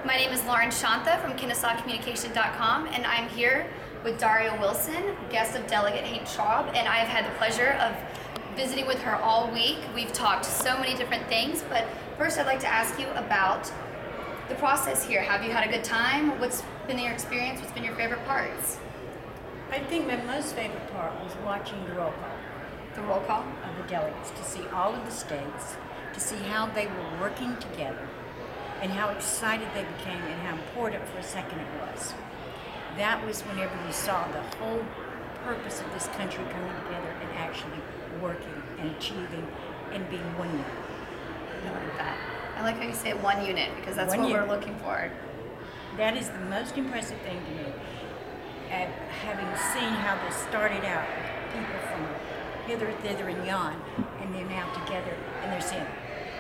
My name is Lauren Shanta from KennesawCommunication.com, and I'm here with Daria Willson, guest of Delegate Hank Schwab, and I've had the pleasure of visiting with her all week. We've talked so many different things, but first I'd like to ask you about the process here. Have you had a good time? What's been your experience? What's been your favorite parts? I think my most favorite part was watching the roll call. The roll call? Of the delegates, to see all of the states, to see how they were working together, and how excited they became, and how important for a second it was. That was whenever you saw the whole purpose of this country coming together and actually working and achieving and being one unit. I like that. I like how you say one unit, because that's what we're looking for. That is the most impressive thing to me. And having seen how this started out, people from hither, thither, and yon, and they're now together, and they're saying,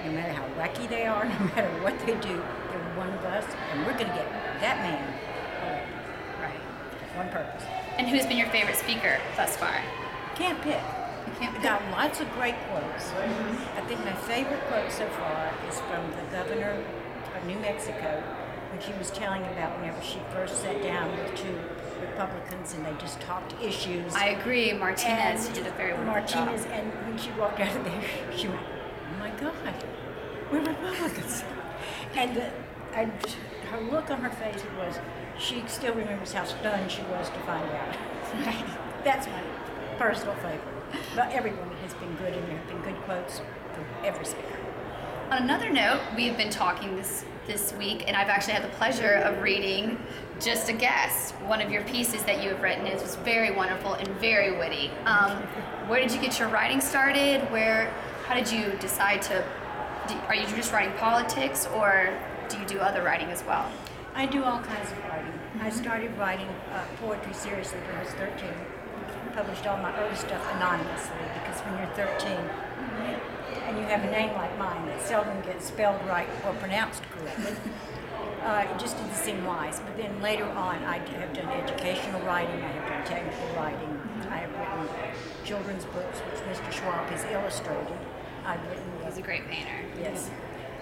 no matter how lucky they are, no matter what they do, they're one of us, and we're going to get that man elected. Right. One purpose. And who's been your favorite speaker thus far? Can't pick. You can't pick. Got lots of great quotes. I think my favorite quote so far is from the governor of New Mexico, when she was telling about whenever she first sat down with two Republicans and they just talked issues. I agree, Martinez. She did a very wonderful job. Martinez, and when she walked out of there, she went, "Oh my God, we're Republicans." And her look on her face was, she still remembers how stunned she was to find out. That's my personal favorite. But everyone has been good, and there have been good quotes from every speaker. On another note, we have been talking this week, and I've actually had the pleasure of reading Just a Guess. One of your pieces that you have written was very wonderful and very witty. Where did you get your writing started? How did you decide to? Are you just writing politics, or do you do other writing as well? I do all kinds of writing. I started writing poetry seriously when I was 13. Published all my early stuff anonymously, because when you're 13 and you have a name like mine that seldom gets spelled right or pronounced correctly, it just didn't seem wise. But then later on, I have done educational writing, I have done technical writing, I have written children's books, which Mr. Schwab has illustrated. I've written... He's a great painter. Yes.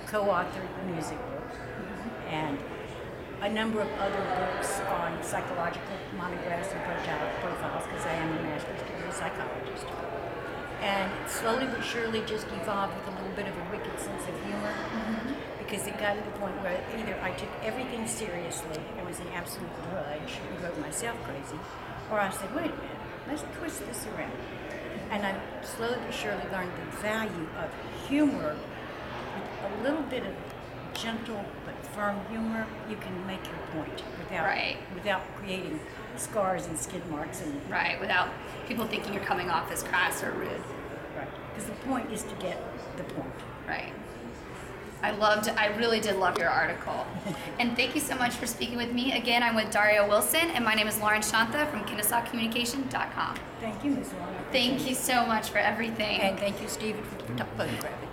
Co-authored music books, and a number of other books on psychological monographs and profiles, because I am a master's degree psychologist. And slowly but surely just evolved with a little bit of a wicked sense of humor, because it got to the point where either I took everything seriously and was an absolute drudge and drove myself crazy, or I said, wait a minute, let's twist this around. And I slowly but surely learned the value of humor, with a little bit of gentle but firm humor. You can make your point without creating scars and skid marks, and without people thinking you're coming off as crass or rude. Right, because the point is to get the point. Right. I really did love your article. And thank you so much for speaking with me. Again, I'm with Daria Willson, and my name is Lauren Shanta from KennesawCommunication.com. Thank you, Ms. Lauren. Thank you so much for everything. And thank you, Stephen, for photographing.